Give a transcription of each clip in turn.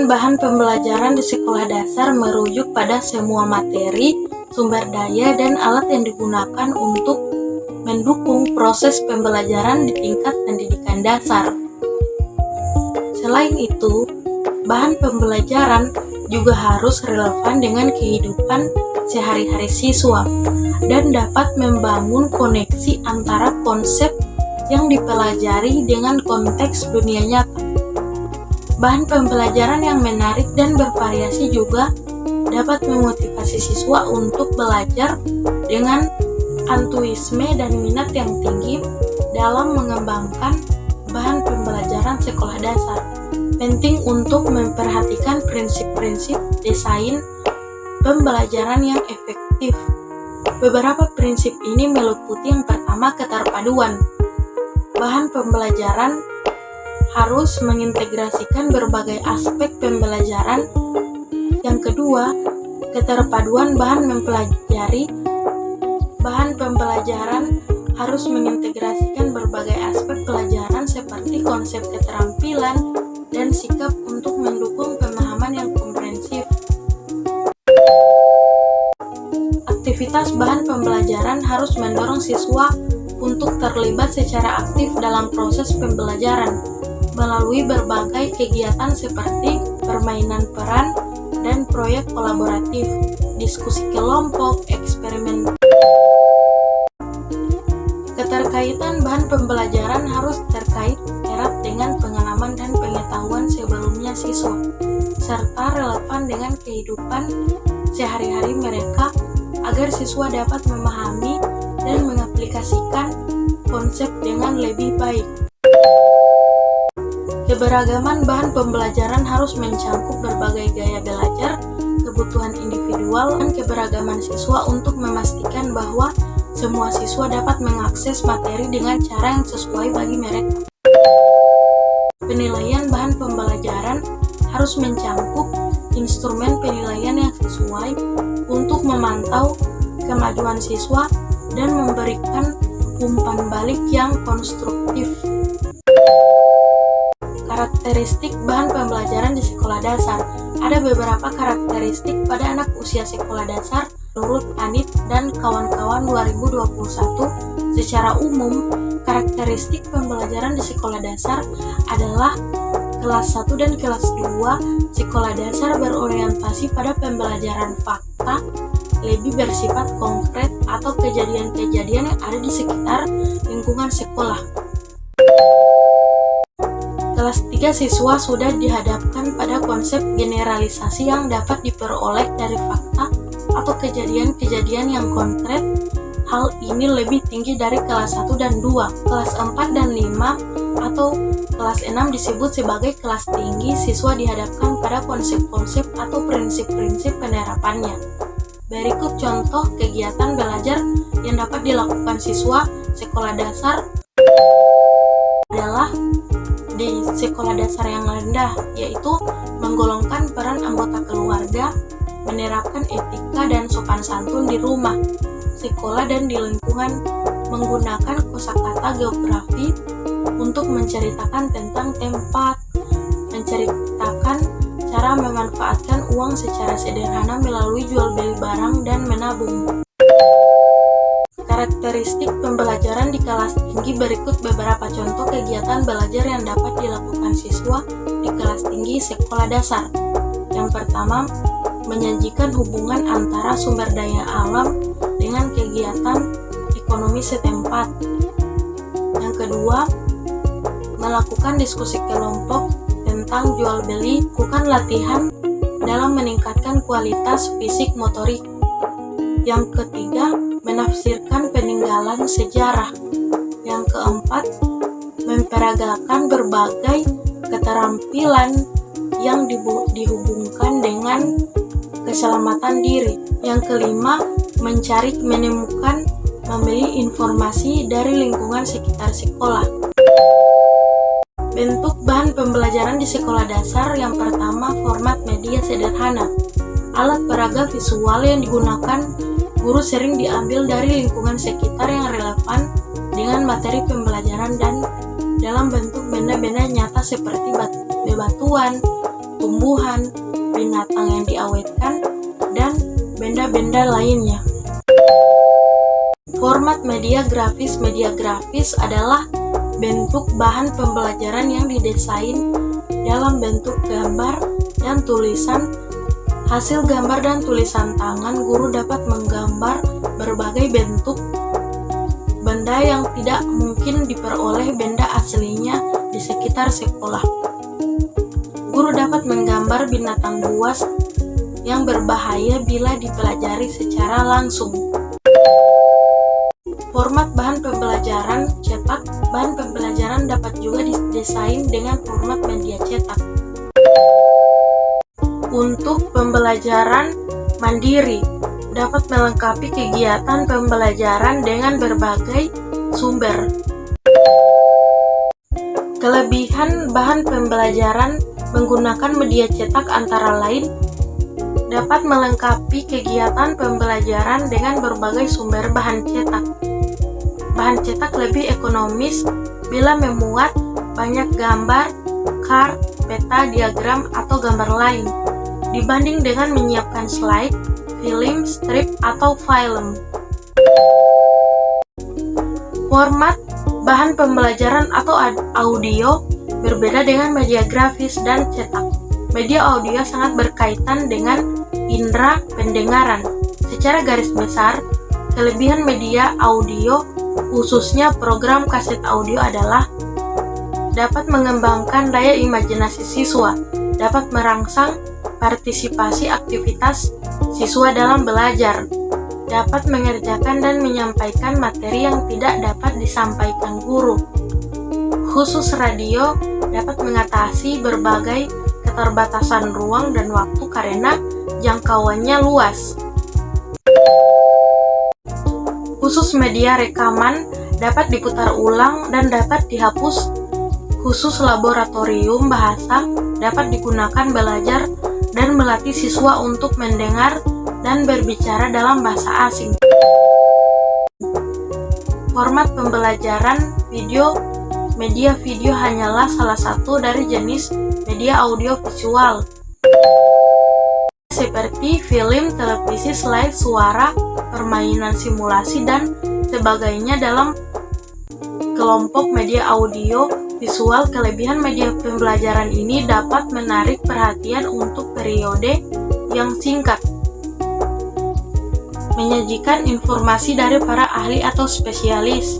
bahan pembelajaran di sekolah dasar merujuk pada semua materi, sumber daya, dan alat yang digunakan untuk mendukung proses pembelajaran di tingkat pendidikan dasar. Selain itu, bahan pembelajaran juga harus relevan dengan kehidupan sehari-hari siswa dan dapat membangun koneksi antara konsep yang dipelajari dengan konteks dunia nyata. Bahan pembelajaran yang menarik dan bervariasi juga dapat memotivasi siswa untuk belajar dengan antusiasme dan minat yang tinggi dalam mengembangkan bahan pembelajaran sekolah dasar. Penting untuk memperhatikan prinsip-prinsip desain pembelajaran yang efektif. Beberapa prinsip ini meliputi yang pertama, keterpaduan. Bahan pembelajaran harus mengintegrasikan berbagai aspek pembelajaran. Yang kedua, keterpaduan bahan pembelajaran harus mengintegrasikan berbagai aspek pelajaran seperti konsep keterampilan dan sikap untuk mendukung pemahaman yang komprehensif. Aktivitas bahan pembelajaran harus mendorong siswa untuk terlibat secara aktif dalam proses pembelajaran melalui berbagai kegiatan seperti permainan peran dan proyek kolaboratif, diskusi kelompok, eksperimen. Keterkaitan bahan pembelajaran harus terkait erat dengan pengalaman dan pengetahuan sebelumnya siswa, serta relevan dengan kehidupan sehari-hari mereka agar siswa dapat memahami dan mengaplikasikan konsep dengan lebih baik. Keberagaman bahan pembelajaran harus mencakup berbagai gaya belajar, kebutuhan individual, dan keberagaman siswa untuk memastikan bahwa semua siswa dapat mengakses materi dengan cara yang sesuai bagi mereka. Penilaian bahan pembelajaran harus mencakup instrumen penilaian yang sesuai untuk memantau kemajuan siswa dan memberikan umpan balik yang konstruktif. Karakteristik bahan pembelajaran di sekolah dasar. Ada beberapa karakteristik pada anak usia sekolah dasar menurut Anit dan kawan-kawan 2021. Secara umum, karakteristik pembelajaran di sekolah dasar adalah kelas 1 dan kelas 2 sekolah dasar berorientasi pada pembelajaran fakta, lebih bersifat konkret atau kejadian-kejadian yang ada di sekitar lingkungan sekolah. Kelas 3 siswa sudah dihadapkan pada konsep generalisasi yang dapat diperoleh dari fakta atau kejadian-kejadian yang konkret. Hal ini lebih tinggi dari kelas 1 dan 2. Kelas 4 dan 5 atau kelas 6 disebut sebagai kelas tinggi. Siswa dihadapkan pada konsep-konsep atau prinsip-prinsip penerapannya. Berikut contoh kegiatan belajar yang dapat dilakukan siswa sekolah dasar adalah di sekolah dasar yang rendah, yaitu menggolongkan peran anggota keluarga, menerapkan etika dan sopan santun di rumah, sekolah, dan di lingkungan, menggunakan kosakata geografi untuk menceritakan tentang tempat, menceritakan cara memanfaatkan uang secara sederhana melalui jual beli barang dan menabung. Karakteristik pembelajaran di kelas tinggi. Berikut beberapa contoh kegiatan belajar yang dapat dilakukan siswa di kelas tinggi sekolah dasar. Yang pertama, menyajikan hubungan antara sumber daya alam dengan kegiatan ekonomi setempat. Yang kedua, melakukan diskusi kelompok tentang jual beli, lakukan latihan dalam meningkatkan kualitas fisik motorik. Yang ketiga, menafsirkan peninggalan sejarah. Yang keempat, memperagakan berbagai keterampilan yang dihubungkan dengan keselamatan diri. Yang kelima, mencari, menemukan, memilih informasi dari lingkungan sekitar sekolah. Bentuk bahan pembelajaran di sekolah dasar. Yang pertama, format media sederhana. Alat peraga visual yang digunakan guru sering diambil dari lingkungan sekitar yang relevan dengan materi pembelajaran dan dalam bentuk benda-benda nyata seperti bebatuan, tumbuhan, binatang yang diawetkan, dan benda-benda lainnya. Format media grafis adalah bentuk bahan pembelajaran yang didesain dalam bentuk gambar dan tulisan. Hasil gambar dan tulisan tangan, guru dapat menggambar berbagai bentuk benda yang tidak mungkin diperoleh benda aslinya di sekitar sekolah. Guru dapat menggambar binatang buas yang berbahaya bila dipelajari secara langsung. Format bahan pembelajaran cetak. Bahan pembelajaran dapat juga didesain dengan format media cetak. Untuk pembelajaran mandiri, dapat melengkapi kegiatan pembelajaran dengan berbagai sumber. Kelebihan bahan pembelajaran menggunakan media cetak antara lain dapat melengkapi kegiatan pembelajaran dengan berbagai sumber bahan cetak. Bahan cetak lebih ekonomis bila memuat banyak gambar, chart, peta, diagram, atau gambar lain dibanding dengan menyiapkan slide, film, strip, atau film. Format bahan pembelajaran atau audio berbeda dengan media grafis dan cetak. Media audio sangat berkaitan dengan indera pendengaran. Secara garis besar, kelebihan media audio, khususnya program kaset audio, adalah dapat mengembangkan daya imajinasi siswa, dapat merangsang partisipasi aktivitas siswa dalam belajar, dapat mengerjakan dan menyampaikan materi yang tidak dapat disampaikan guru. Khusus radio dapat mengatasi berbagai keterbatasan ruang dan waktu karena jangkauannya luas. Khusus media rekaman dapat diputar ulang dan dapat dihapus. Khusus laboratorium bahasa dapat digunakan belajar dan melatih siswa untuk mendengar dan berbicara dalam bahasa asing. Format pembelajaran video. Media video hanyalah salah satu dari jenis media audio visual, seperti film, televisi, slide, suara, permainan simulasi, dan sebagainya dalam kelompok media audio visual. Kelebihan media pembelajaran ini dapat menarik perhatian untuk periode yang singkat, menyajikan informasi dari para ahli atau spesialis.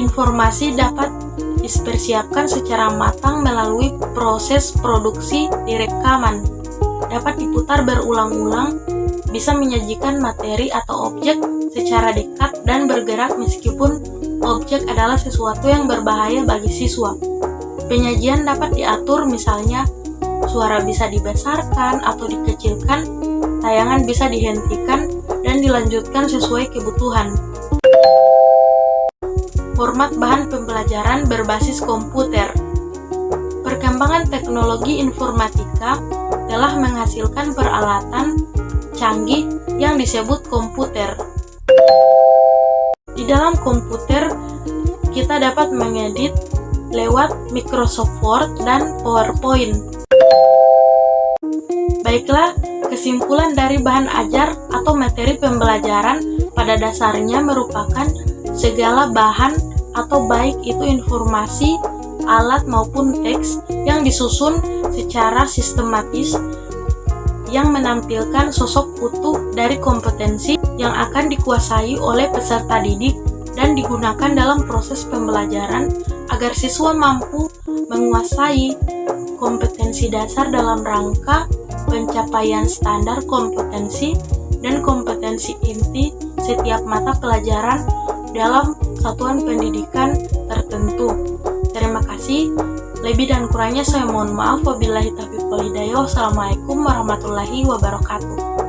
Informasi dapat dipersiapkan secara matang melalui proses produksi di rekaman, dapat diputar berulang-ulang, bisa menyajikan materi atau objek secara dekat dan bergerak meskipun objek adalah sesuatu yang berbahaya bagi siswa. Penyajian dapat diatur, misalnya suara bisa dibesarkan atau dikecilkan, tayangan bisa dihentikan dan dilanjutkan sesuai kebutuhan. Format bahan pembelajaran berbasis komputer. Perkembangan teknologi informatika telah menghasilkan peralatan canggih yang disebut komputer. Di dalam komputer, kita dapat mengedit lewat Microsoft Word dan PowerPoint. Baiklah, kesimpulan dari bahan ajar atau materi pembelajaran pada dasarnya merupakan segala bahan atau baik itu informasi, alat maupun teks yang disusun secara sistematis yang menampilkan sosok utuh dari kompetensi yang akan dikuasai oleh peserta didik dan digunakan dalam proses pembelajaran agar siswa mampu menguasai kompetensi dasar dalam rangka pencapaian standar kompetensi dan kompetensi inti setiap mata pelajaran dalam satuan pendidikan tertentu. Terima kasih. Lebih dan kurangnya saya mohon maaf. Wabillahi taufiq wal hidayah. Wassalamualaikum warahmatullahi wabarakatuh.